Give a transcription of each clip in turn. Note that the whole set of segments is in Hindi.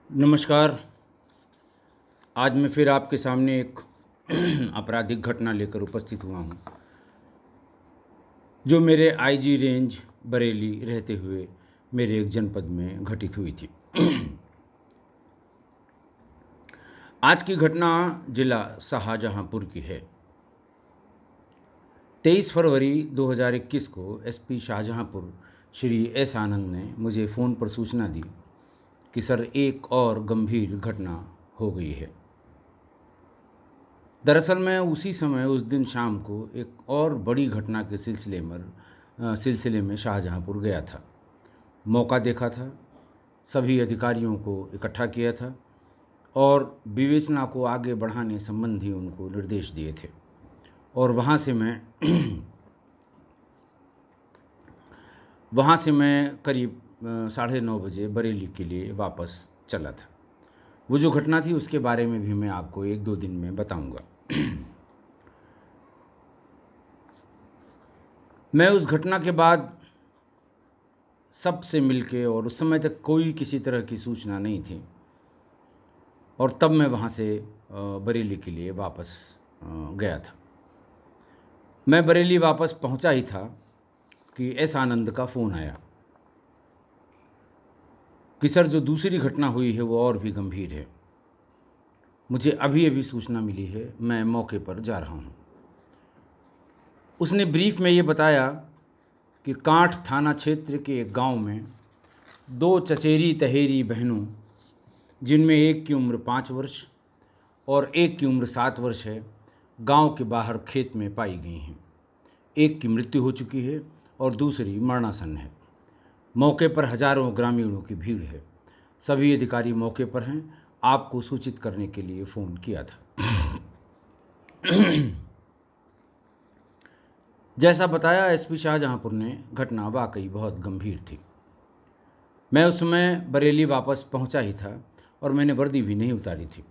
नमस्कार। आज मैं फिर आपके सामने एक आपराधिक घटना लेकर उपस्थित हुआ हूँ, जो मेरे आईजी रेंज बरेली रहते हुए मेरे एक जनपद में घटित हुई थी। आज की घटना जिला शाहजहांपुर की है। 23 फरवरी 2021 को एसपी शाहजहांपुर श्री एस आनंद ने मुझे फ़ोन पर सूचना दी कि सर एक और गंभीर घटना हो गई है। दरअसल मैं उसी समय उस दिन शाम को एक और बड़ी घटना के सिलसिले में शाहजहांपुर गया था। मौका देखा था, सभी अधिकारियों को इकट्ठा किया था और विवेचना को आगे बढ़ाने संबंधी उनको निर्देश दिए थे। और वहाँ से मैं करीब 9:30 बजे बरेली के लिए वापस चला था। वो जो घटना थी उसके बारे में भी मैं आपको 1-2 दिन में बताऊंगा। मैं उस घटना के बाद सबसे मिलके, और उस समय तक कोई किसी तरह की सूचना नहीं थी, और तब मैं वहाँ से बरेली के लिए वापस गया था। मैं बरेली वापस पहुँचा ही था कि एस आनंद का फ़ोन आया कि सर जो दूसरी घटना हुई है वो और भी गंभीर है। मुझे अभी अभी सूचना मिली है, मैं मौके पर जा रहा हूँ। उसने ब्रीफ में ये बताया कि कांठ थाना क्षेत्र के एक गांव में 2 चचेरी तहेरी बहनों, जिनमें एक की उम्र 5 वर्ष और एक की उम्र 7 वर्ष है, गांव के बाहर खेत में पाई गई हैं। एक की मृत्यु हो चुकी है और दूसरी मरणासन्न है। मौके पर हजारों ग्रामीणों की भीड़ है। सभी अधिकारी मौके पर हैं। आपको सूचित करने के लिए फ़ोन किया था। जैसा बताया एसपी शाहजहांपुर ने, घटना वाकई बहुत गंभीर थी। मैं उस समय बरेली वापस पहुंचा ही था और मैंने वर्दी भी नहीं उतारी थी।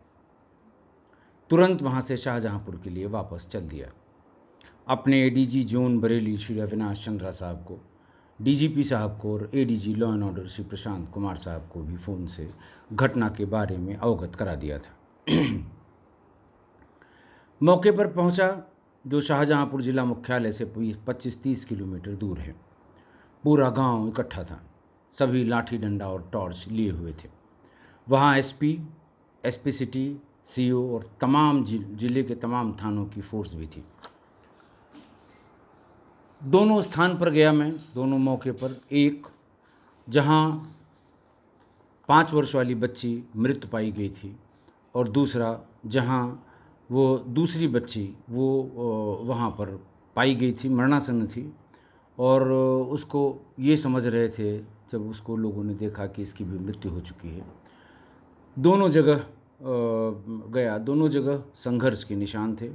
तुरंत वहां से शाहजहांपुर के लिए वापस चल दिया। अपने एडीजी जोन बरेली श्री अविनाश चंद्रा साहब को, डीजीपी साहब को और ADG law and order Shri Prashant Kumar साहब को भी फ़ोन से घटना के बारे में अवगत करा दिया था। मौके पर पहुंचा, जो शाहजहांपुर जिला मुख्यालय से 25-30 किलोमीटर दूर है। पूरा गांव इकट्ठा था। सभी लाठी डंडा और टॉर्च लिए हुए थे। वहां एसपी सिटी, सीओ और तमाम जिले के तमाम थानों की फोर्स भी थी। दोनों स्थान पर गया मैं, दोनों मौके पर। एक जहां 5 वर्ष वाली बच्ची मृत पाई गई थी, और दूसरा जहां वो दूसरी बच्ची वहाँ पर पाई गई थी, मरणासन्न थी। और उसको ये समझ रहे थे, जब उसको लोगों ने देखा कि इसकी भी मृत्यु हो चुकी है। दोनों जगह गया, दोनों जगह संघर्ष के निशान थे।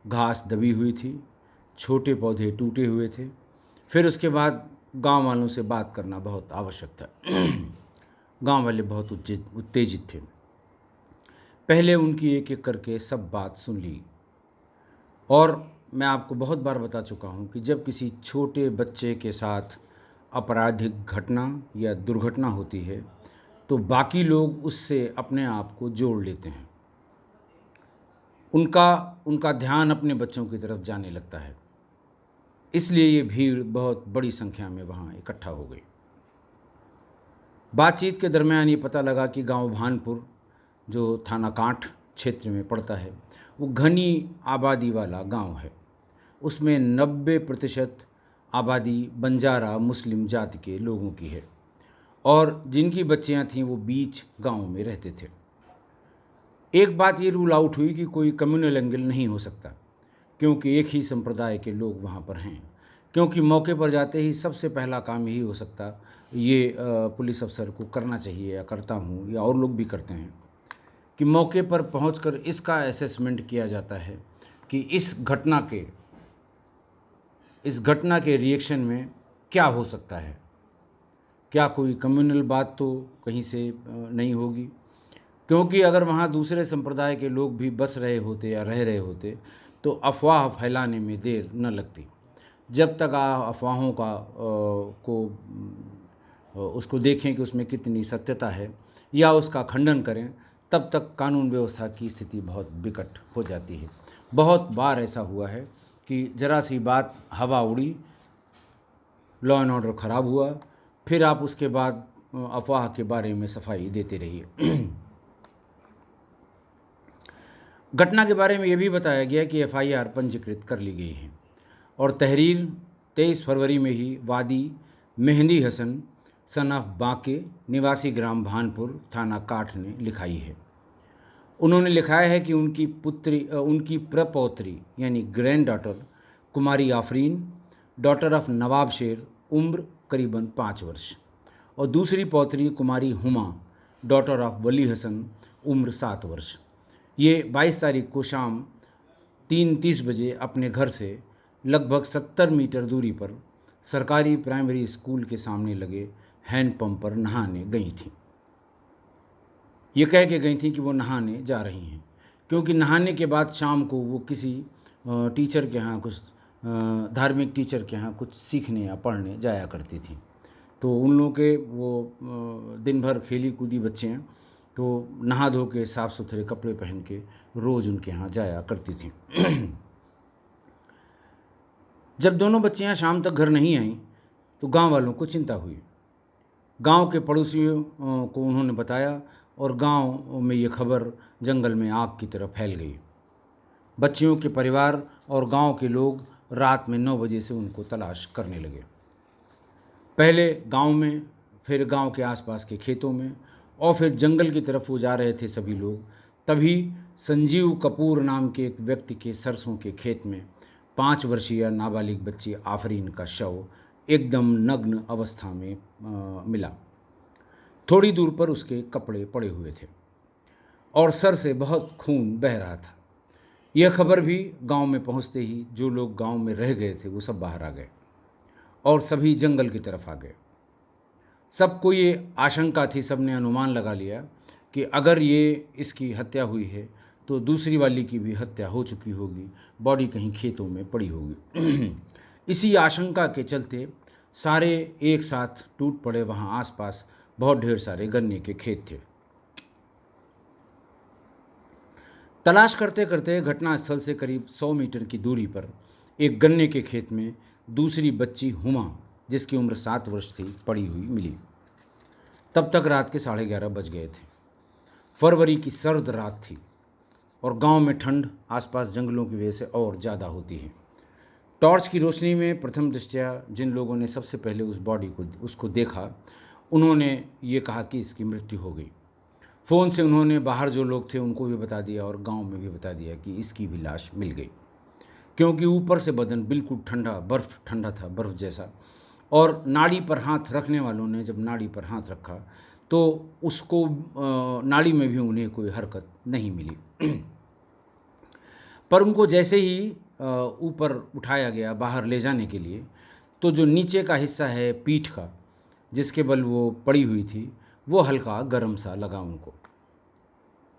घास दबी हुई थी, छोटे पौधे टूटे हुए थे। फिर उसके बाद गांव वालों से बात करना बहुत आवश्यक था। गांव वाले बहुत उत्तेजित थे। पहले उनकी एक एक करके सब बात सुन ली। और मैं आपको बहुत बार बता चुका हूँ कि जब किसी छोटे बच्चे के साथ आपराधिक घटना या दुर्घटना होती है तो बाकी लोग उससे अपने आप को जोड़ लेते हैं। उनका ध्यान अपने बच्चों की तरफ जाने लगता है। इसलिए ये भीड़ बहुत बड़ी संख्या में वहाँ इकट्ठा हो गई। बातचीत के दरमियान ये पता लगा कि गांव भानपुर, जो थाना कांठ क्षेत्र में पड़ता है, वो घनी आबादी वाला गांव है। उसमें 90% आबादी बंजारा मुस्लिम जाति के लोगों की है, और जिनकी बच्चियां थीं वो बीच गांव में रहते थे। एक बात ये रूल आउट हुई कि कोई कम्युनल एंगल नहीं हो सकता, क्योंकि एक ही संप्रदाय के लोग वहाँ पर हैं। क्योंकि मौके पर जाते ही सबसे पहला काम यही हो सकता, ये पुलिस अफसर को करना चाहिए, या करता हूँ, या और लोग भी करते हैं, कि मौके पर पहुंचकर इसका असेसमेंट किया जाता है कि इस घटना के रिएक्शन में क्या हो सकता है। क्या कोई कम्युनल बात तो कहीं से नहीं होगी, क्योंकि अगर वहाँ दूसरे संप्रदाय के लोग भी बस रहे होते या रह रहे होते तो अफवाह फैलाने में देर न लगती। जब तक अफवाहों को उसको देखें कि उसमें कितनी सत्यता है, या उसका खंडन करें, तब तक कानून व्यवस्था की स्थिति बहुत विकट हो जाती है। बहुत बार ऐसा हुआ है कि ज़रा सी बात हवा उड़ी, लॉ एंड ऑर्डर ख़राब हुआ, फिर आप उसके बाद अफवाह के बारे में सफाई देते रहिए। घटना के बारे में यह भी बताया गया कि एफआईआर पंजीकृत कर ली गई है और तहरीर 23 फरवरी में ही वादी मेहंदी हसन सन ऑफ बांके निवासी ग्राम भानपुर थाना काठ ने लिखाई है। उन्होंने लिखाया है कि उनकी प्रपौत्री यानी grand daughter Kumari Afreen, daughter of Nawab Sher, उम्र करीबन 5 वर्ष, और दूसरी पौत्री कुमारी हुमा, डॉटर ऑफ वली हसन, उम्र 7 वर्ष, ये 22 तारीख को शाम 3:30 बजे अपने घर से लगभग 70 मीटर दूरी पर सरकारी प्राइमरी स्कूल के सामने लगे हैंडपंप पर नहाने गई थीं। ये कह के गई थी कि वो नहाने जा रही हैं, क्योंकि नहाने के बाद शाम को वो किसी टीचर के यहाँ कुछ धार्मिक टीचर के यहाँ कुछ सीखने या पढ़ने जाया करती थी। तो उन लोगों के वो दिन भर खेली कूदी बच्चे हैं, तो नहा धो के साफ़ सुथरे कपड़े पहन के रोज़ उनके यहाँ जाया करती थी। जब दोनों बच्चियाँ शाम तक घर नहीं आईं तो गांव वालों को चिंता हुई। गांव के पड़ोसियों को उन्होंने बताया और गांव में ये खबर जंगल में आग की तरह फैल गई। बच्चियों के परिवार और गांव के लोग रात में 9 बजे से उनको तलाश करने लगे। पहले गांव में, फिर गांव के आसपास के खेतों में, और फिर जंगल की तरफ वो जा रहे थे सभी लोग। तभी संजीव कपूर नाम के एक व्यक्ति के सरसों के खेत में 5 वर्षीय नाबालिग बच्ची आफरीन का शव एकदम नग्न अवस्था में मिला। थोड़ी दूर पर उसके कपड़े पड़े हुए थे और सर से बहुत खून बह रहा था। यह खबर भी गांव में पहुंचते ही जो लोग गांव में रह गए थे वो सब बाहर आ गए और सभी जंगल की तरफ आ गए। सबको ये आशंका थी, सबने अनुमान लगा लिया कि अगर ये इसकी हत्या हुई है तो दूसरी वाली की भी हत्या हो चुकी होगी, बॉडी कहीं खेतों में पड़ी होगी। इसी आशंका के चलते सारे एक साथ टूट पड़े। वहाँ आसपास बहुत ढेर सारे गन्ने के खेत थे। तलाश करते करते घटनास्थल से करीब 100 मीटर की दूरी पर एक गन्ने के खेत में दूसरी बच्ची हुमा, जिसकी उम्र 7 वर्ष थी, पड़ी हुई मिली। तब तक रात के 11:30 बज गए थे। फरवरी की सर्द रात थी और गांव में ठंड आसपास जंगलों की वजह से और ज़्यादा होती है। टॉर्च की रोशनी में प्रथम दृष्टया जिन लोगों ने सबसे पहले उस बॉडी को उसको देखा, उन्होंने ये कहा कि इसकी मृत्यु हो गई। फ़ोन से उन्होंने बाहर जो लोग थे उनको भी बता दिया और गांव में भी बता दिया कि इसकी भी लाश मिल गई, क्योंकि ऊपर से बदन बिल्कुल ठंडा, बर्फ़ ठंडा था, बर्फ़ जैसा। और नाड़ी पर हाथ रखने वालों ने जब नाड़ी पर हाथ रखा तो उसको नाड़ी में भी उन्हें कोई हरकत नहीं मिली। पर उनको जैसे ही ऊपर उठाया गया बाहर ले जाने के लिए, तो जो नीचे का हिस्सा है पीठ का, जिसके बल वो पड़ी हुई थी, वो हल्का गर्म सा लगा उनको।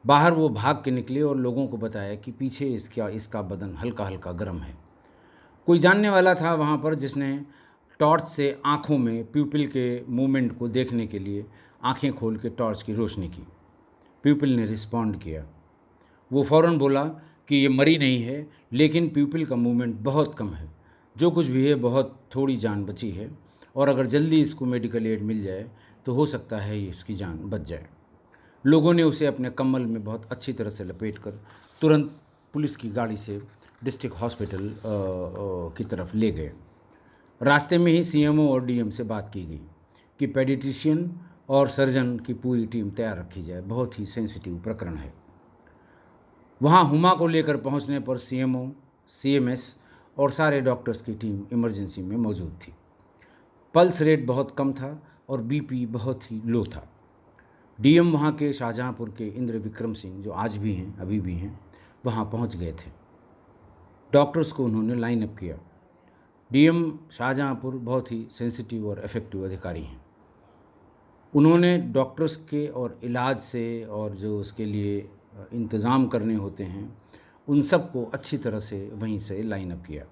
बाहर वो भाग के निकले और लोगों को बताया कि पीछे इसका बदन हल्का हल्का गर्म है। कोई जानने वाला था वहाँ पर जिसने टॉर्च से आँखों में प्यूपिल के मूवमेंट को देखने के लिए आँखें खोल के टॉर्च की रोशनी की। प्यूपिल ने रिस्पॉन्ड किया। वो फ़ौरन बोला कि ये मरी नहीं है, लेकिन प्यूपिल का मूवमेंट बहुत कम है, जो कुछ भी है बहुत थोड़ी जान बची है, और अगर जल्दी इसको मेडिकल एड मिल जाए तो हो सकता है इसकी जान बच जाए। लोगों ने उसे अपने कम्बल में बहुत अच्छी तरह से लपेटकर तुरंत पुलिस की गाड़ी से डिस्ट्रिक्ट हॉस्पिटल की तरफ ले गए। रास्ते में ही सीएमओ और डीएम से बात की गई कि पेडिट्रिशियन और सर्जन की पूरी टीम तैयार रखी जाए, बहुत ही सेंसिटिव प्रकरण है। वहाँ हुमा को लेकर पहुँचने पर सीएमओ, सीएमएस और सारे डॉक्टर्स की टीम इमरजेंसी में मौजूद थी। पल्स रेट बहुत कम था और बीपी बहुत ही लो था। डीएम वहाँ के शाहजहाँपुर के इंद्र विक्रम सिंह, जो आज भी हैं, अभी भी हैं, वहाँ पहुँच गए थे। डॉक्टर्स को उन्होंने लाइन अप किया। डीएम शाहजहाँपुर बहुत ही सेंसिटिव और इफ़ेक्टिव अधिकारी हैं। उन्होंने डॉक्टर्स के और इलाज से और जो उसके लिए इंतज़ाम करने होते हैं उन सब को अच्छी तरह से वहीं से लाइन अप किया।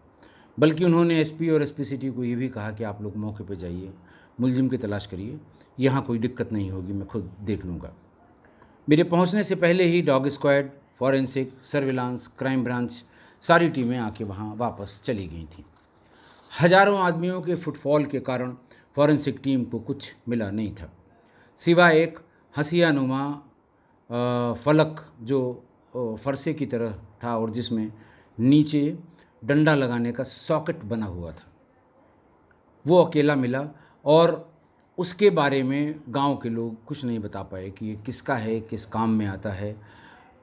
बल्कि उन्होंने एसपी और एसपीसीटी को ये भी कहा कि आप लोग मौके पे जाइए, मुलजिम की तलाश करिए, यहाँ कोई दिक्कत नहीं होगी, मैं खुद देख लूँगा। मेरे पहुंचने से पहले ही dog squad, forensic, surveillance, crime branch सारी टीमें आके वहां वापस चली गई थीं। हजारों आदमियों के फुटफॉल के कारण फॉरेंसिक टीम को कुछ मिला नहीं था, सिवाय एक हंसियानुमा फलक जो फरसे की तरह था और जिसमें नीचे डंडा लगाने का सॉकेट बना हुआ था। वो अकेला मिला और उसके बारे में गांव के लोग कुछ नहीं बता पाए कि ये किसका है, किस काम में आता है,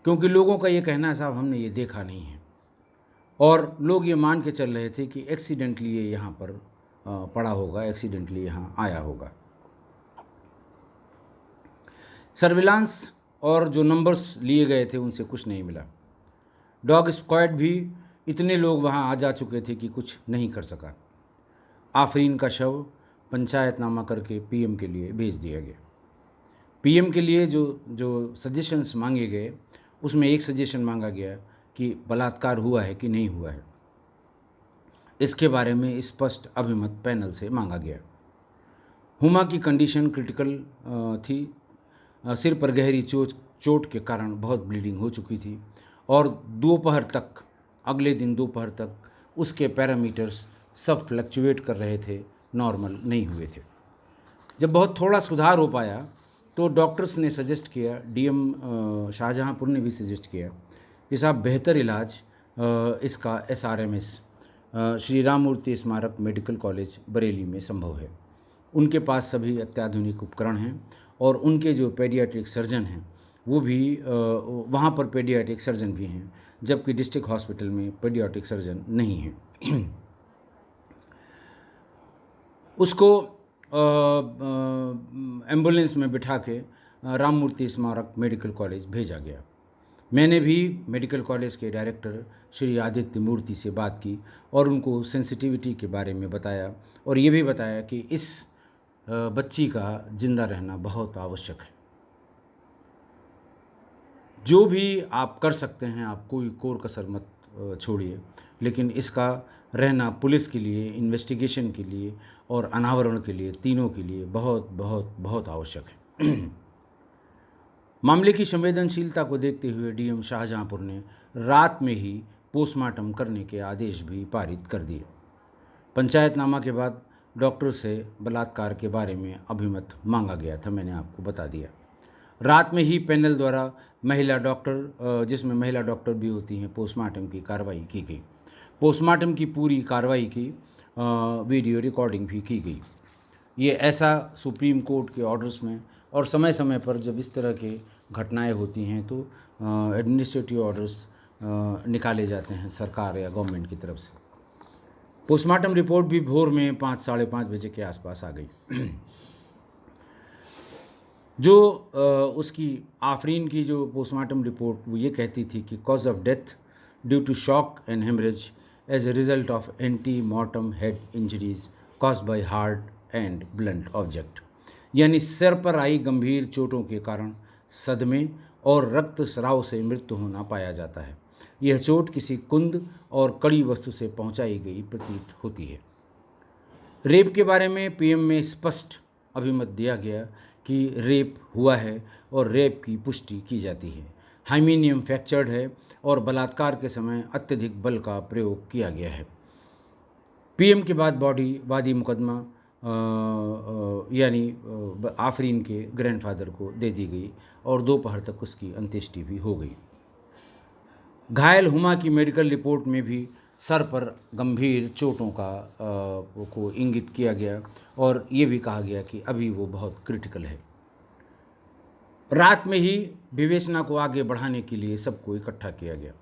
क्योंकि लोगों का ये कहना है साहब हमने ये देखा नहीं है, और लोग ये मान के चल रहे थे कि एक्सीडेंटली ये यहाँ पर पड़ा होगा, एक्सीडेंटली यहाँ आया होगा। सर्विलांस और जो नंबर्स लिए गए थे उनसे कुछ नहीं मिला। डॉग स्क्वाड भी इतने लोग वहाँ आ जा चुके थे कि कुछ नहीं कर सका। आफरीन का शव पंचायतनामा करके पीएम के लिए भेज दिया गया। पीएम के लिए जो सजेशंस मांगे गए उसमें एक सजेशन मांगा गया कि बलात्कार हुआ है कि नहीं हुआ है, इसके बारे में स्पष्ट अभिमत पैनल से मांगा गया। हुमा की कंडीशन क्रिटिकल थी, सिर पर गहरी चोट के कारण बहुत ब्लीडिंग हो चुकी थी और दोपहर तक, अगले दिन दोपहर तक उसके पैरामीटर्स सब फ्लक्चुएट कर रहे थे, नॉर्मल नहीं हुए थे। जब बहुत थोड़ा सुधार हो पाया तो डॉक्टर्स ने सजेस्ट किया, डीएम शाहजहांपुर ने भी सजेस्ट किया कि साहब बेहतर इलाज इसका SRMS श्री राम मूर्ति स्मारक मेडिकल कॉलेज बरेली में संभव है। उनके पास सभी अत्याधुनिक उपकरण हैं और उनके जो पेडियाट्रिक सर्जन हैं वो भी वहाँ पर पेडियाट्रिक सर्जन भी हैं, जबकि डिस्ट्रिक्ट हॉस्पिटल में पेडियाट्रिक सर्जन नहीं हैं। उसको एम्बुलेंस में बिठा के राम मूर्ति स्मारक मेडिकल कॉलेज भेजा गया। मैंने भी मेडिकल कॉलेज के डायरेक्टर श्री आदित्य मूर्ति से बात की और उनको सेंसिटिविटी के बारे में बताया और ये भी बताया कि इस बच्ची का जिंदा रहना बहुत आवश्यक है। जो भी आप कर सकते हैं आप कोई कोर कसर मत छोड़िए, लेकिन इसका रहना पुलिस के लिए, इन्वेस्टिगेशन के लिए और अनावरण के लिए, तीनों के लिए बहुत बहुत बहुत आवश्यक है। मामले की संवेदनशीलता को देखते हुए डीएम शाहजहांपुर ने रात में ही पोस्टमार्टम करने के आदेश भी पारित कर दिए। पंचायतनामा के बाद डॉक्टर से बलात्कार के बारे में अभिमत मांगा गया था, मैंने आपको बता दिया। रात में ही पैनल द्वारा महिला डॉक्टर, जिसमें महिला डॉक्टर भी होती हैं, पोस्टमार्टम की कार्रवाई की गई। पोस्टमार्टम की पूरी कार्रवाई की वीडियो रिकॉर्डिंग भी की गई। ये ऐसा सुप्रीम कोर्ट के ऑर्डर्स में और समय समय पर जब इस तरह के घटनाएं होती हैं तो एडमिनिस्ट्रेटिव ऑर्डर्स निकाले जाते हैं सरकार या गवर्नमेंट की तरफ से। पोस्टमार्टम रिपोर्ट भी भोर में 5 साढ़े 5 बजे के आसपास आ गई। जो उसकी आफरीन की जो पोस्टमार्टम रिपोर्ट वो ये कहती थी कि cause of death due to shock and haemorrhage as a result of ante mortem head injuries caused by hard and blunt object, यानी सिर पर आई गंभीर चोटों के कारण सदमे और रक्त स्राव से मृत्यु होना पाया जाता है। यह चोट किसी कुंद और कड़ी वस्तु से पहुंचाई गई प्रतीत होती है। रेप के बारे में पीएम में स्पष्ट अभिमत दिया गया कि रेप हुआ है और रेप की पुष्टि की जाती है। हाइमीनियम फ्रैक्चर्ड है और बलात्कार के समय अत्यधिक बल का प्रयोग किया गया है। पीएम के बाद बॉडी वादी मुकदमा यानी आफरीन के ग्रैंडफादर को दे दी गई और दोपहर तक उसकी अंत्येष्टि भी हो गई। घायल हुमा की मेडिकल रिपोर्ट में भी सर पर गंभीर चोटों को इंगित किया गया और ये भी कहा गया कि अभी वो बहुत क्रिटिकल है। रात में ही विवेचना को आगे बढ़ाने के लिए सबको इकट्ठा किया गया।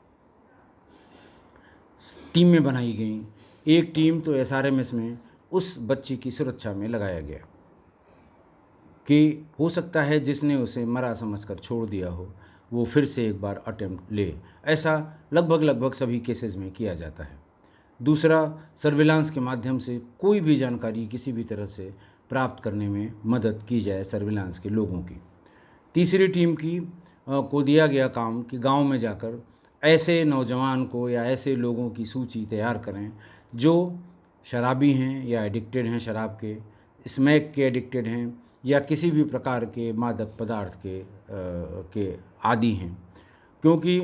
टीमें बनाई गईं। एक टीम तो SRMS में उस बच्ची की सुरक्षा में लगाया गया कि हो सकता है जिसने उसे मरा समझकर छोड़ दिया हो वो फिर से एक बार अटेम्प्ट ले। ऐसा लगभग सभी केसेस में किया जाता है। दूसरा, सर्विलांस के माध्यम से कोई भी जानकारी किसी भी तरह से प्राप्त करने में मदद की जाए सर्विलांस के लोगों की। तीसरी टीम को दिया गया काम कि गांव में जाकर ऐसे नौजवान को या ऐसे लोगों की सूची तैयार करें जो शराबी हैं या एडिक्टेड हैं शराब के, स्मैक के एडिक्टेड हैं या किसी भी प्रकार के मादक पदार्थ के आदी हैं, क्योंकि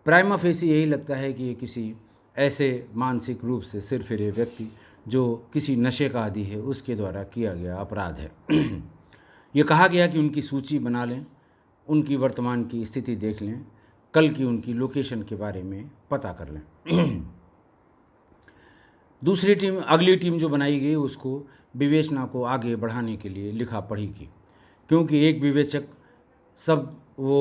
प्राइमा फेसी यही लगता है कि ये किसी ऐसे मानसिक रूप से सिरफिरे व्यक्ति जो किसी नशे का आदी है उसके द्वारा किया गया अपराध है। ये कहा गया कि उनकी सूची बना लें, उनकी वर्तमान की स्थिति देख लें, कल की उनकी लोकेशन के बारे में पता कर लें। दूसरी टीम, अगली टीम जो बनाई गई उसको विवेचना को आगे बढ़ाने के लिए लिखा पढ़ी की, क्योंकि एक विवेचक सब वो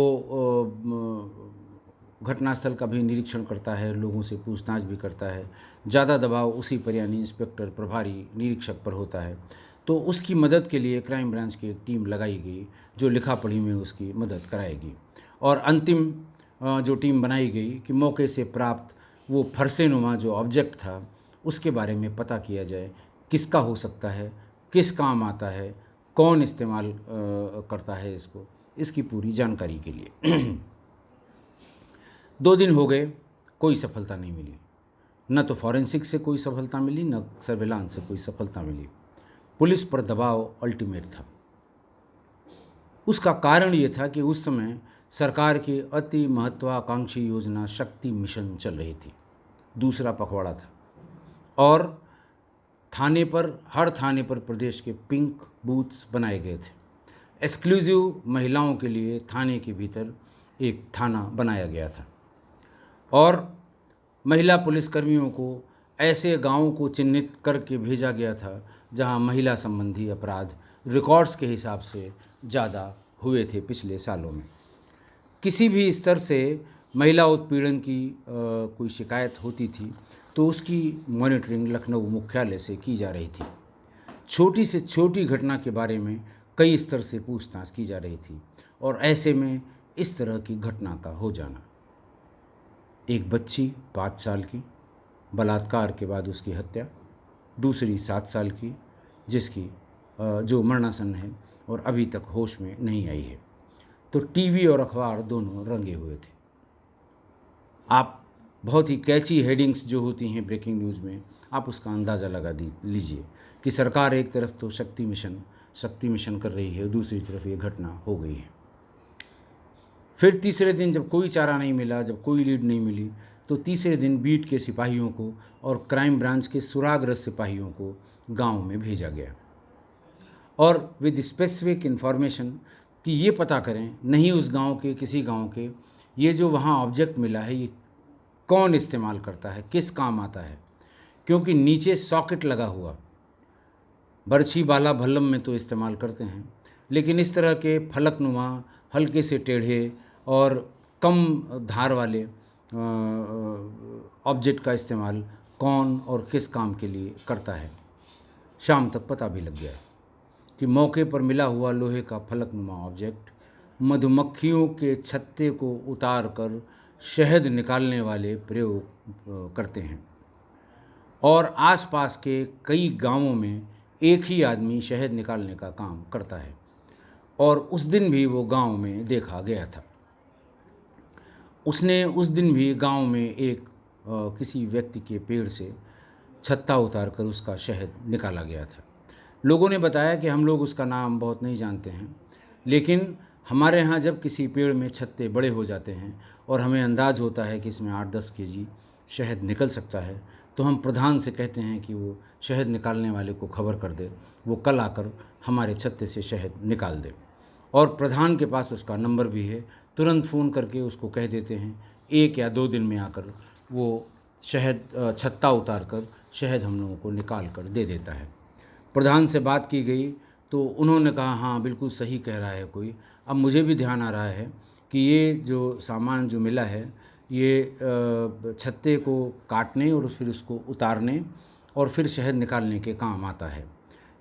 घटनास्थल का भी निरीक्षण करता है, लोगों से पूछताछ भी करता है, ज़्यादा दबाव उसी पर यानी इंस्पेक्टर प्रभारी निरीक्षक पर होता है। तो उसकी मदद के लिए क्राइम ब्रांच की एक टीम लगाई गई जो लिखा पढ़ी में उसकी मदद कराएगी। और अंतिम जो टीम बनाई गई कि मौके से प्राप्त वो फरसेनुमा जो ऑब्जेक्ट था उसके बारे में पता किया जाए, किसका हो सकता है, किस काम आता है, कौन इस्तेमाल करता है इसको, इसकी पूरी जानकारी के लिए। 2 दिन हो गए, कोई सफलता नहीं मिली। न तो फॉरेंसिक से कोई सफलता मिली, न सर्विलांस से कोई सफलता मिली। पुलिस पर दबाव अल्टीमेट था। उसका कारण ये था कि उस समय सरकार की अति महत्वाकांक्षी योजना शक्ति मिशन चल रही थी, दूसरा पखवाड़ा था, और हर थाने पर प्रदेश के पिंक बूथ्स बनाए गए थे। एक्सक्लूसिव महिलाओं के लिए थाने के भीतर एक थाना बनाया गया था, और महिला पुलिसकर्मियों को ऐसे गांवों को चिन्हित करके भेजा गया था जहां महिला संबंधी अपराध रिकॉर्ड्स के हिसाब से ज़्यादा हुए थे पिछले सालों में। किसी भी स्तर से महिला उत्पीड़न की कोई शिकायत होती थी तो उसकी मॉनिटरिंग लखनऊ मुख्यालय से की जा रही थी। छोटी से छोटी घटना के बारे में कई स्तर से पूछताछ की जा रही थी, और ऐसे में इस तरह की घटना का हो जाना, एक बच्ची 5 साल की, बलात्कार के बाद उसकी हत्या, दूसरी 7 साल की जिसकी जो मरणासन है और अभी तक होश में नहीं आई है, तो टीवी और अखबार दोनों रंगे हुए थे। आप बहुत ही कैची हेडिंग्स जो होती हैं ब्रेकिंग न्यूज़ में, आप उसका अंदाज़ा लगा लीजिए कि सरकार एक तरफ तो शक्ति मिशन कर रही है, दूसरी तरफ ये घटना हो गई है। फिर तीसरे दिन जब कोई चारा नहीं मिला, जब कोई लीड नहीं मिली, तो तीसरे दिन बीट के सिपाहियों को और क्राइम ब्रांच के सुरागरत सिपाहियों को गांव में भेजा गया, और विद स्पेसिफिक इन्फॉर्मेशन कि ये पता करें, नहीं उस गांव के किसी गांव के, ये जो वहाँ ऑब्जेक्ट मिला है ये कौन इस्तेमाल करता है, किस काम आता है, क्योंकि नीचे सॉकेट लगा हुआ, बर्छी बाला भल्लम में तो इस्तेमाल करते हैं, लेकिन इस तरह के फलकनुमा, हल्के से टेढ़े और कम धार वाले ऑब्जेक्ट का इस्तेमाल कौन और किस काम के लिए करता है। शाम तक पता भी लग गया कि मौके पर मिला हुआ लोहे का फलकनुमा ऑब्जेक्ट मधुमक्खियों के छत्ते को उतार कर शहद निकालने वाले प्रयोग करते हैं, और आसपास के कई गांवों में एक ही आदमी शहद निकालने का काम करता है, और उस दिन भी वो गांव में देखा गया था। उसने उस दिन भी गांव में एक किसी व्यक्ति के पेड़ से छत्ता उतार कर उसका शहद निकाला गया था। लोगों ने बताया कि हम लोग उसका नाम बहुत नहीं जानते हैं, लेकिन हमारे यहाँ जब किसी पेड़ में छत्ते बड़े हो जाते हैं और हमें अंदाज़ होता है कि इसमें 8-10 केजी शहद निकल सकता है, तो हम प्रधान से कहते हैं कि वो शहद निकालने वाले को खबर कर दे, वो कल आकर हमारे छत्ते से शहद निकाल दे। और प्रधान के पास उसका नंबर भी है, तुरंत फ़ोन करके उसको कह देते हैं, 1 या 2 दिन में आकर वो शहद छत्ता उतार कर शहद हम लोगों को निकाल कर दे देता है। प्रधान से बात की गई तो उन्होंने कहा हाँ बिल्कुल सही कह रहा है कोई। अब मुझे भी ध्यान आ रहा है कि ये जो सामान जो मिला है ये छत्ते को काटने और फिर उसको उतारने और फिर शहद निकालने के काम आता है,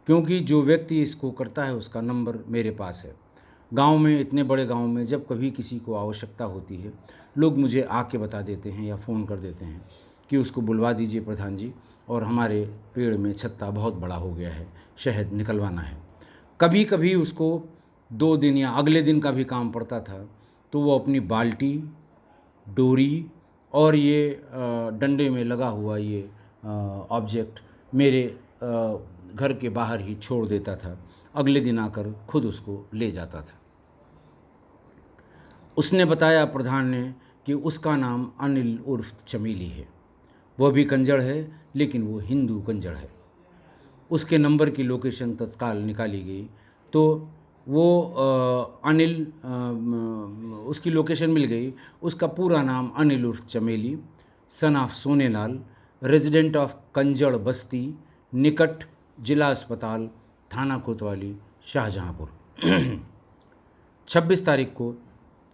क्योंकि जो व्यक्ति इसको करता है उसका नंबर मेरे पास है। गांव में, इतने बड़े गांव में जब कभी किसी को आवश्यकता होती है, लोग मुझे आके बता देते हैं या फ़ोन कर देते हैं कि उसको बुलवा दीजिए प्रधान जी, और हमारे पेड़ में छत्ता बहुत बड़ा हो गया है, शहद निकलवाना है। कभी कभी उसको 2 दिन या अगले दिन का भी काम पड़ता था, तो वो अपनी बाल्टी, डोरी और ये डंडे में लगा हुआ ये ऑब्जेक्ट मेरे घर के बाहर ही छोड़ देता था, अगले दिन आकर खुद उसको ले जाता था। उसने बताया प्रधान ने कि उसका नाम अनिल उर्फ चमेली है। वह भी कंजड़ है, लेकिन वो हिंदू कंजड़ है। उसके नंबर की लोकेशन तत्काल निकाली गई तो वो अनिल उसकी लोकेशन मिल गई। उसका पूरा नाम अनिल उर्फ Chameli, son of Sonelal, resident of Kanjar Basti, निकट जिला अस्पताल, थाना कोतवाली, शाहजहाँपुर।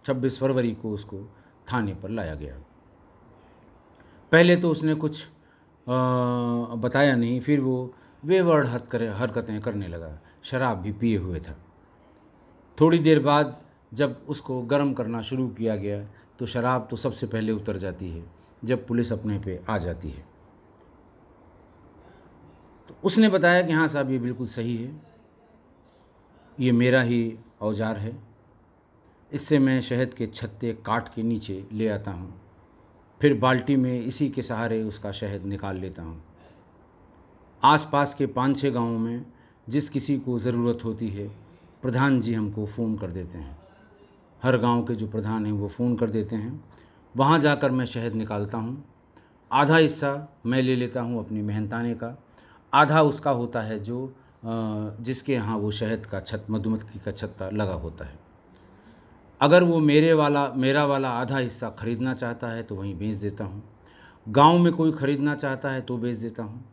26 फरवरी को उसको थाने पर लाया गया। पहले तो उसने कुछ बताया नहीं, फिर वो बेवर्ड हरकतें करने लगा। शराब भी पिए हुए था। थोड़ी देर बाद जब उसको गर्म करना शुरू किया गया तो शराब तो सबसे पहले उतर जाती है जब पुलिस अपने पे आ जाती है। तो उसने बताया कि हाँ साहब, ये बिल्कुल सही है, ये मेरा ही औजार है, इससे मैं शहद के छत्ते काट के नीचे ले आता हूँ, फिर बाल्टी में इसी के सहारे उसका शहद निकाल लेता हूँ। आसपास के 5-6 गाँवों में जिस किसी को ज़रूरत होती है, प्रधान जी हमको फ़ोन कर देते हैं। हर गांव के जो प्रधान हैं वो फ़ोन कर देते हैं। वहाँ जाकर मैं शहद निकालता हूँ। आधा हिस्सा मैं ले लेता हूँ अपनी मेहनताने का, आधा उसका होता है जो जिसके यहाँ वो शहद का मधुमक्खी का छत्ता लगा होता है। अगर वो मेरा वाला आधा हिस्सा ख़रीदना चाहता है तो वहीं बेच देता हूँ। गांव में कोई ख़रीदना चाहता है तो बेच देता हूँ।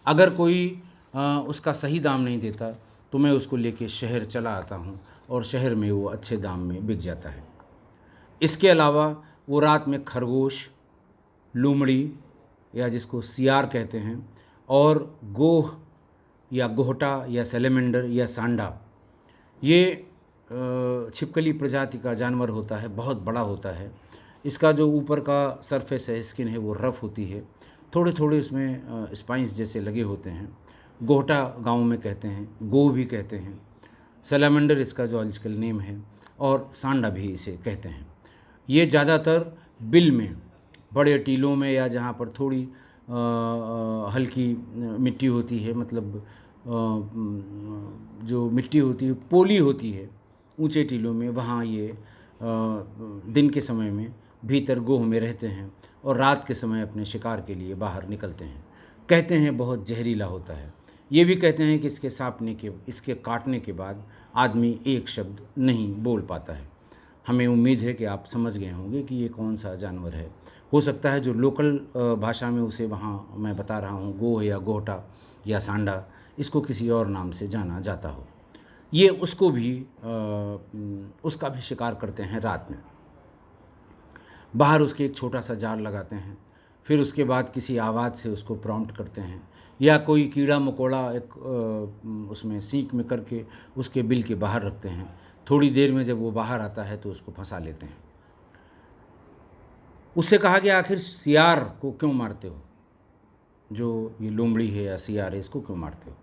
अगर कोई उसका सही दाम नहीं देता तो मैं उसको लेके शहर चला आता हूँ और शहर में वो अच्छे दाम में बिक जाता है। इसके अलावा वो रात में खरगोश, लोमड़ी या जिसको सियार कहते हैं, और गोह या गोहटा या सैलेमेंडर या सांडा, ये छिपकली प्रजाति का जानवर होता है, बहुत बड़ा होता है। इसका जो ऊपर का सरफेस है, स्किन है, वो रफ़ होती है, थोड़े थोड़े उसमें स्पाइंस जैसे लगे होते हैं। गोहटा गाँव में कहते हैं, गो भी कहते हैं, सैलेमेंडर इसका जोलॉजिकल नेम है, और सांडा भी इसे कहते हैं। ये ज़्यादातर बिल में, बड़े टीलों में, या जहाँ पर थोड़ी हल्की मिट्टी होती है, मतलब जो मिट्टी होती है पोली होती है, ऊंचे टीलों में, वहाँ ये दिन के समय में भीतर गोह में रहते हैं और रात के समय अपने शिकार के लिए बाहर निकलते हैं। कहते हैं बहुत जहरीला होता है। ये भी कहते हैं कि इसके काटने के बाद आदमी एक शब्द नहीं बोल पाता है। हमें उम्मीद है कि आप समझ गए होंगे कि ये कौन सा जानवर है। हो सकता है जो लोकल भाषा में उसे वहाँ मैं बता रहा हूँ, गोह या गोहटा या सांडा, इसको किसी और नाम से जाना जाता हो। ये उसका भी शिकार करते हैं रात में। बाहर उसके एक छोटा सा जाल लगाते हैं, फिर उसके बाद किसी आवाज़ से उसको प्रॉम्प्ट करते हैं, या कोई कीड़ा मकोड़ा एक उसमें सीख में करके उसके बिल के बाहर रखते हैं। थोड़ी देर में जब वो बाहर आता है तो उसको फंसा लेते हैं। उससे कहा कि आखिर सियार को क्यों मारते हो, जो ये लोमड़ी है या सियार है, इसको क्यों मारते हो?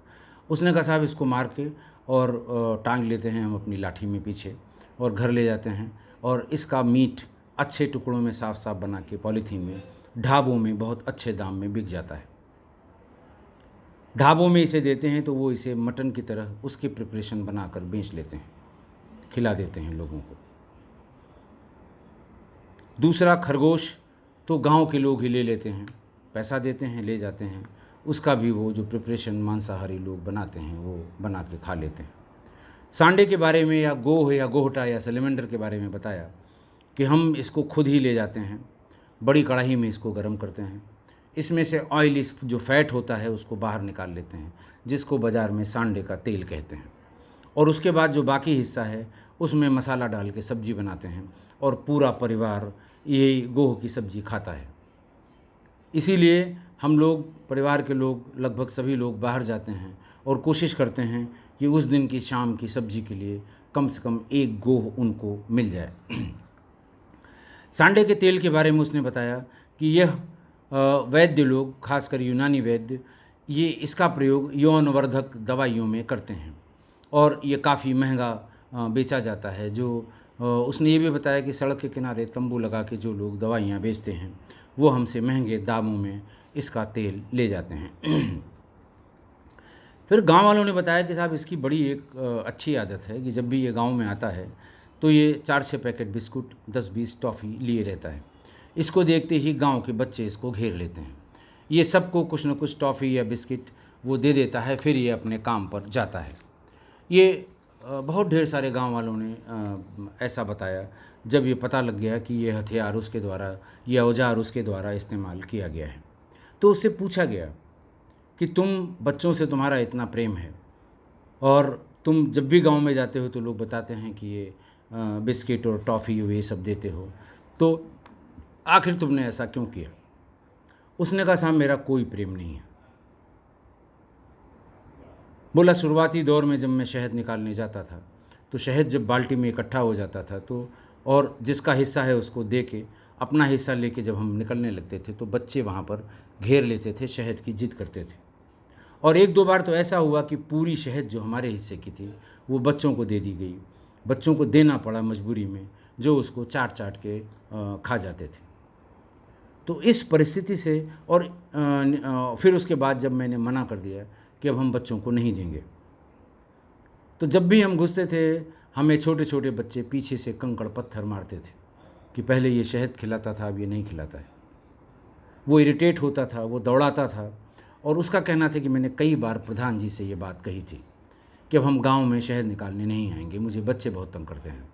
उसने कहा साहब, इसको मार के और टांग लेते हैं हम अपनी लाठी में पीछे और घर ले जाते हैं, और इसका मीट अच्छे टुकड़ों में साफ साफ बना के पॉलीथीन में ढाबों में बहुत अच्छे दाम में बिक जाता है। ढाबों में इसे देते हैं तो वो इसे मटन की तरह उसकी प्रिपरेशन बनाकर बेच लेते हैं, खिला देते हैं लोगों को। दूसरा खरगोश तो गांव के लोग ही ले लेते हैं, पैसा देते हैं, ले जाते हैं। उसका भी वो जो प्रिपरेशन मांसाहारी लोग बनाते हैं वो बना के खा लेते हैं। सांडे के बारे में, या गोह या गोहटा या सैलेमेंडर के बारे में बताया कि हम इसको खुद ही ले जाते हैं, बड़ी कढ़ाई में इसको गर्म करते हैं, इसमें से ऑयल, जो फैट होता है उसको बाहर निकाल लेते हैं, जिसको बाज़ार में सांडे का तेल कहते हैं। और उसके बाद जो बाकी हिस्सा है उसमें मसाला डाल के सब्ज़ी बनाते हैं, और पूरा परिवार ये गोह की सब्ज़ी खाता है। इसीलिए हम लोग, परिवार के लोग, लगभग सभी लोग बाहर जाते हैं और कोशिश करते हैं कि उस दिन की शाम की सब्ज़ी के लिए कम से कम एक गोह उनको मिल जाए। सांडे के तेल के बारे में उसने बताया कि यह वैद्य लोग, खासकर यूनानी वैद्य, ये इसका प्रयोग यौनवर्धक दवाइयों में करते हैं, और ये काफ़ी महंगा बेचा जाता है। जो उसने ये भी बताया कि सड़क के किनारे तंबू लगा के जो लोग दवाइयाँ बेचते हैं वो हमसे महंगे दामों में इसका तेल ले जाते हैं। फिर गांव वालों ने बताया कि साहब इसकी बड़ी एक अच्छी आदत है कि जब भी ये गांव में आता है तो ये 4-6 पैकेट बिस्कुट 10-20 टॉफ़ी लिए रहता है। इसको देखते ही गांव के बच्चे इसको घेर लेते हैं। ये सबको कुछ न कुछ टॉफ़ी या बिस्किट वो दे देता है, फिर ये अपने काम पर जाता है। ये बहुत ढेर सारे गांव वालों ने ऐसा बताया जब ये पता लग गया कि ये हथियार उसके द्वारा, ये औजार उसके द्वारा इस्तेमाल किया गया है। तो उससे पूछा गया कि तुम बच्चों से तुम्हारा इतना प्रेम है और तुम जब भी गांव में जाते हो तो लोग बताते हैं कि ये बिस्किट और टॉफ़ी ये सब देते हो, तो आखिर तुमने ऐसा क्यों किया? उसने कहा साहब मेरा कोई प्रेम नहीं है। बोला शुरुआती दौर में जब मैं शहद निकालने जाता था तो शहद जब बाल्टी में इकट्ठा हो जाता था तो और जिसका हिस्सा है उसको दे के अपना हिस्सा लेके जब हम निकलने लगते थे तो बच्चे वहाँ पर घेर लेते थे, शहद की जिद करते थे। और 1-2 बार तो ऐसा हुआ कि पूरी शहद जो हमारे हिस्से की थी वो बच्चों को दे दी गई, बच्चों को देना पड़ा मजबूरी में, जो उसको चाट-चाट के खा जाते थे। तो इस परिस्थिति से और फिर उसके बाद जब मैंने मना कर दिया कि अब हम बच्चों को नहीं देंगे, तो जब भी हम घुसते थे हमें छोटे-छोटे बच्चे पीछे से कंकड़ पत्थर मारते थे कि पहले ये शहद खिलाता था, अब ये नहीं खिलाता है। वो इरिटेट होता था, वो दौड़ाता था और उसका कहना था कि मैंने कई बार प्रधान जी से ये बात कही थी कि अब हम गाँव में शहद निकालने नहीं आएंगे, मुझे बच्चे बहुत तंग करते हैं।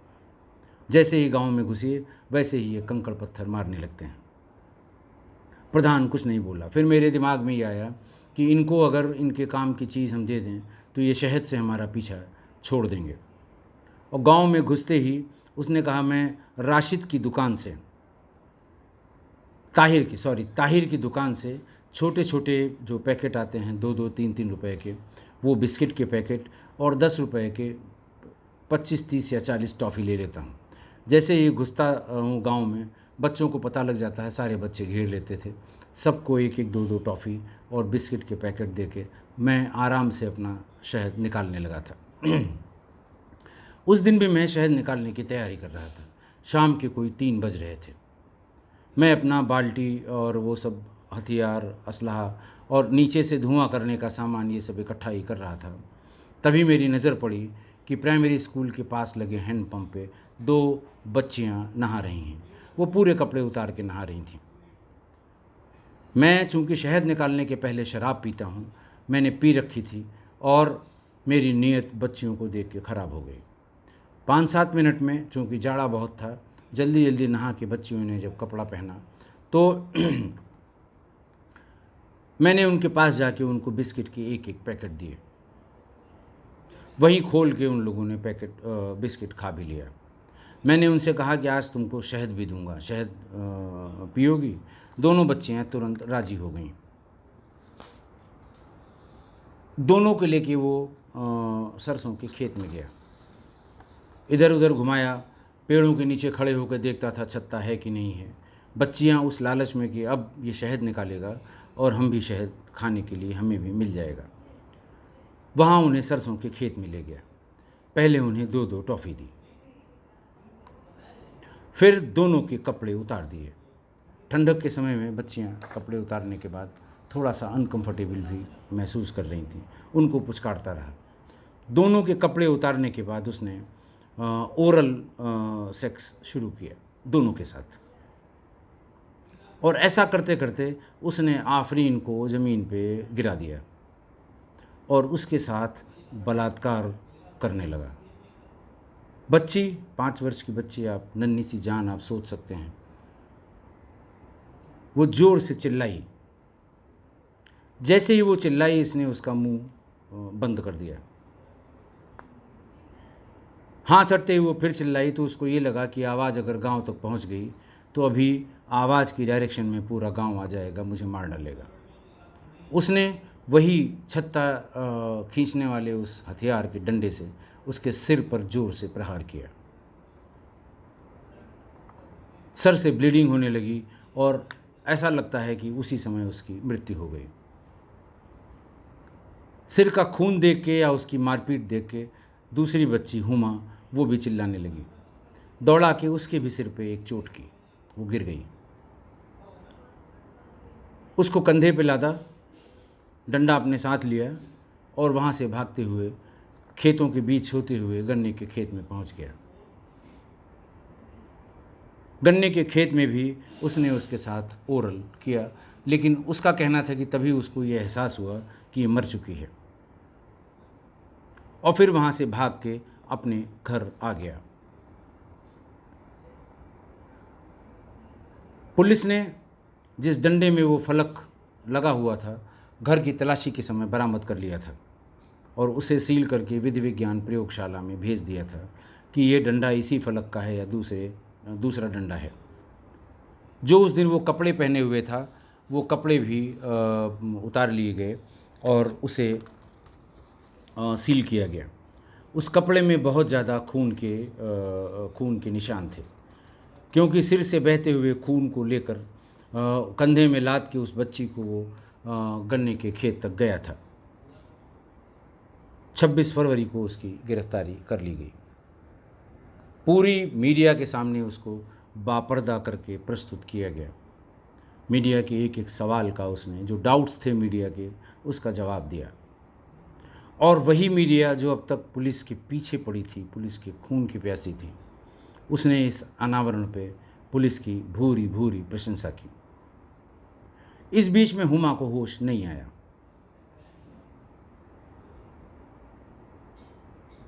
जैसे ही गाँव में घुसे वैसे ही ये कंकड़ पत्थर मारने लगते हैं। प्रधान कुछ नहीं बोला। फिर मेरे दिमाग में ये आया कि इनको अगर इनके काम की चीज़ हम दे दें तो ये शहद से हमारा पीछा छोड़ देंगे। और गांव में घुसते ही उसने कहा मैं राशिद की दुकान से, ताहिर की दुकान से छोटे छोटे जो पैकेट आते हैं 2-2 3-3 रुपए के, वो बिस्किट के पैकेट और 10 रुपए के 25-30 या 40 टॉफ़ी ले लेता हूँ। जैसे ही घुसता हूँ गाँव में, बच्चों को पता लग जाता है, सारे बच्चे घेर लेते थे। सबको 1-1 2-2 टॉफ़ी और बिस्किट के पैकेट दे के मैं आराम से अपना शहद निकालने लगा था। उस दिन भी मैं शहद निकालने की तैयारी कर रहा था। शाम के कोई 3 बज रहे थे। मैं अपना बाल्टी और वो सब हथियार, असलहा और नीचे से धुआं करने का सामान ये सब इकट्ठा ही कर रहा था। तभी मेरी नज़र पड़ी कि प्राइमरी स्कूल के पास लगे हैंडपंप पे 2 बच्चियां नहा रही हैं। वो पूरे कपड़े उतार के नहा रही थीं। मैं चूँकि शहद निकालने के पहले शराब पीता हूँ, मैंने पी रखी थी और मेरी नीयत बच्चियों को देख के ख़राब हो गई। 5-7 मिनट में, चूँकि जाड़ा बहुत था, जल्दी जल्दी नहा के बच्चियों ने जब कपड़ा पहना तो मैंने उनके पास जाके उनको बिस्किट के 1-1 पैकेट दिए। वहीं खोल के उन लोगों ने पैकेट बिस्किट खा भी लिया। मैंने उनसे कहा कि आज तुमको शहद भी दूंगा, शहद पियोगी? दोनों बच्चियाँ तुरंत राज़ी हो गईं। दोनों को लेके वो सरसों के खेत में गया, इधर उधर घुमाया, पेड़ों के नीचे खड़े होकर देखता था छत्ता है कि नहीं है। बच्चियाँ उस लालच में कि अब ये शहद निकालेगा और हम भी शहद खाने के लिए हमें भी मिल जाएगा, वहाँ उन्हें सरसों के खेत में ले गया। पहले उन्हें 2-2 टॉफ़ी दी, फिर दोनों के कपड़े उतार दिए। ठंडक के समय में बच्चियाँ कपड़े उतारने के बाद थोड़ा सा अनकंफर्टेबल भी महसूस कर रही थीं। उनको पुचकारता रहा। दोनों के कपड़े उतारने के बाद उसने ओरल सेक्स शुरू किया दोनों के साथ, और ऐसा करते करते उसने आफरीन को ज़मीन पे गिरा दिया और उसके साथ बलात्कार करने लगा। बच्ची, 5 वर्ष की बच्ची, आप नन्ही सी जान, आप सोच सकते हैं। वो ज़ोर से चिल्लाई। जैसे ही वो चिल्लाई, इसने उसका मुंह बंद कर दिया। हाथ हटते ही वो फिर चिल्लाई तो उसको ये लगा कि आवाज़ अगर गांव तक पहुंच गई तो अभी आवाज़ की डायरेक्शन में पूरा गांव आ जाएगा, मुझे मार डालेगा। उसने वही छत्ता खींचने वाले उस हथियार के डंडे से उसके सिर पर जोर से प्रहार किया। सर से ब्लीडिंग होने लगी और ऐसा लगता है कि उसी समय उसकी मृत्यु हो गई। सिर का खून देख के या उसकी मारपीट देख के दूसरी बच्ची हुमा, वो भी चिल्लाने लगी। दौड़ा के उसके भी सिर पे एक चोट की, वो गिर गई। उसको कंधे पे लादा, डंडा अपने साथ लिया और वहाँ से भागते हुए खेतों के बीच होते हुए गन्ने के खेत में पहुँच गया। गन्ने के खेत में भी उसने उसके साथ ओरल किया, लेकिन उसका कहना था कि तभी उसको ये एहसास हुआ कि ये मर चुकी है, और फिर वहाँ से भाग के अपने घर आ गया। पुलिस ने जिस डंडे में वो फलक लगा हुआ था घर की तलाशी के समय बरामद कर लिया था और उसे सील करके विधि विज्ञान प्रयोगशाला में भेज दिया था कि ये डंडा इसी फलक का है या दूसरा डंडा है। जो उस दिन वो कपड़े पहने हुए था वो कपड़े भी उतार लिए गए और उसे सील किया गया। उस कपड़े में बहुत ज़्यादा खून के निशान थे, क्योंकि सिर से बहते हुए खून को लेकर कंधे में लाद के उस बच्ची को वो गन्ने के खेत तक गया था। 26 फरवरी को उसकी गिरफ्तारी कर ली गई। पूरी मीडिया के सामने उसको बापर्दा करके प्रस्तुत किया गया। मीडिया के एक एक सवाल का उसने, जो डाउट्स थे मीडिया के, उसका जवाब दिया। और वही मीडिया जो अब तक पुलिस के पीछे पड़ी थी, पुलिस के खून की प्यासी थी, उसने इस अनावरण पे पुलिस की भूरी भूरी प्रशंसा की। इस बीच में हुमा को होश नहीं आया,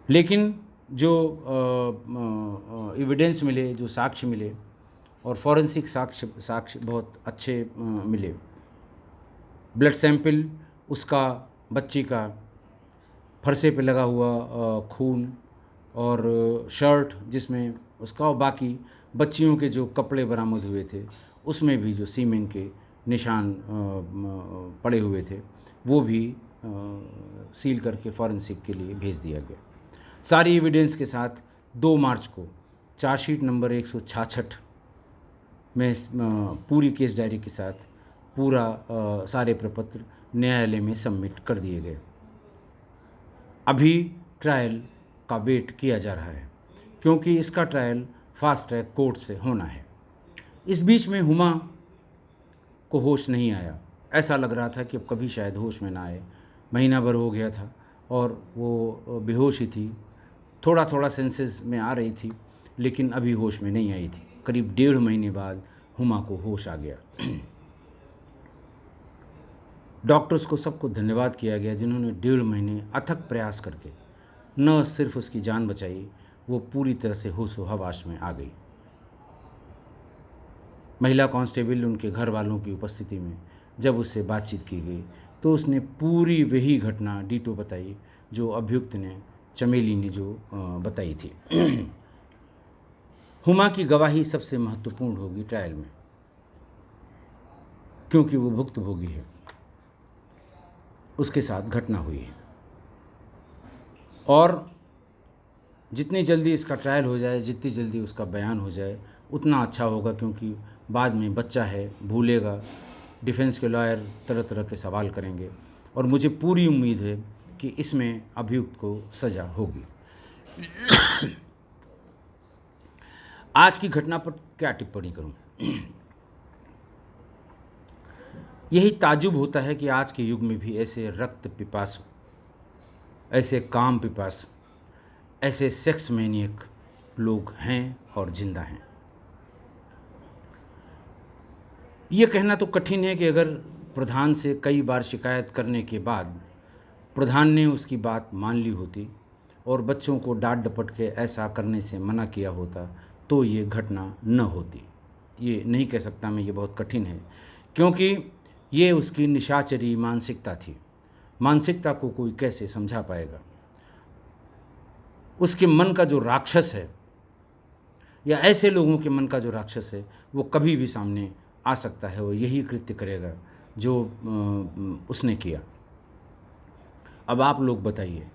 लेकिन जो एविडेंस मिले, जो साक्ष्य मिले, और फॉरेंसिक साक्ष्य बहुत अच्छे मिले। ब्लड सैंपल, उसका बच्ची का फरसे पे लगा हुआ खून, और शर्ट जिसमें उसका, और बाकी बच्चियों के जो कपड़े बरामद हुए थे उसमें भी जो सीमेन के निशान पड़े हुए थे वो भी सील करके फॉरेंसिक के लिए भेज दिया गया। सारी एविडेंस के साथ 2 मार्च को चार्जशीट नंबर 166 में पूरी केस डायरी के साथ पूरा सारे प्रपत्र न्यायालय में सबमिट कर दिए गए। अभी ट्रायल का वेट किया जा रहा है, क्योंकि इसका ट्रायल फास्ट ट्रैक कोर्ट से होना है। इस बीच में हुमा को होश नहीं आया। ऐसा लग रहा था कि अब कभी शायद होश में ना आए। महीना भर हो गया था और वो बेहोश ही थी। थोड़ा थोड़ा सेंसेस में आ रही थी, लेकिन अभी होश में नहीं आई थी। करीब 1.5 महीने बाद हुमा को होश आ गया। डॉक्टर्स को सबको धन्यवाद किया गया जिन्होंने 1.5 महीने अथक प्रयास करके न सिर्फ उसकी जान बचाई, वो पूरी तरह से होशो हवास में आ गई। महिला कांस्टेबल, उनके घर वालों की उपस्थिति में जब उससे बातचीत की गई तो उसने पूरी वही घटना डीटो बताई जो अभियुक्त ने, चमेली ने जो बताई थी। हुमा की गवाही सबसे महत्वपूर्ण होगी ट्रायल में, क्योंकि वो भुक्तभोगी है, उसके साथ घटना हुई है। और जितनी जल्दी इसका ट्रायल हो जाए, जितनी जल्दी उसका बयान हो जाए, उतना अच्छा होगा, क्योंकि बाद में बच्चा है, भूलेगा। डिफेंस के लॉयर तरह तरह के सवाल करेंगे, और मुझे पूरी उम्मीद है कि इसमें अभियुक्त को सज़ा होगी। आज की घटना पर क्या टिप्पणी करूं? यही ताजुब होता है कि आज के युग में भी ऐसे रक्त पिपासु, ऐसे काम पिपासु, ऐसे सेक्स मैनियक लोग हैं और जिंदा हैं। ये कहना तो कठिन है कि अगर प्रधान से कई बार शिकायत करने के बाद प्रधान ने उसकी बात मान ली होती और बच्चों को डांट डपट के ऐसा करने से मना किया होता तो ये घटना न होती। ये नहीं कह सकता मैं, ये बहुत कठिन है, क्योंकि ये उसकी निशाचरी मानसिकता थी। मानसिकता को कोई कैसे समझा पाएगा? उसके मन का जो राक्षस है, या ऐसे लोगों के मन का जो राक्षस है, वो कभी भी सामने आ सकता है। वो यही कृत्य करेगा जो उसने किया। अब आप लोग बताइए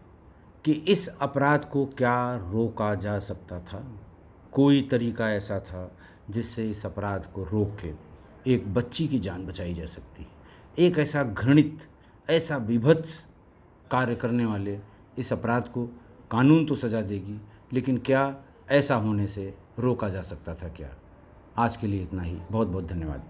कि इस अपराध को क्या रोका जा सकता था? कोई तरीका ऐसा था जिससे इस अपराध को रोक के एक बच्ची की जान बचाई जा सकती? एक ऐसा घृणित, ऐसा विभत्स कार्य करने वाले इस अपराध को कानून तो सज़ा देगी, लेकिन क्या ऐसा होने से रोका जा सकता था क्या? आज के लिए इतना ही। बहुत बहुत धन्यवाद।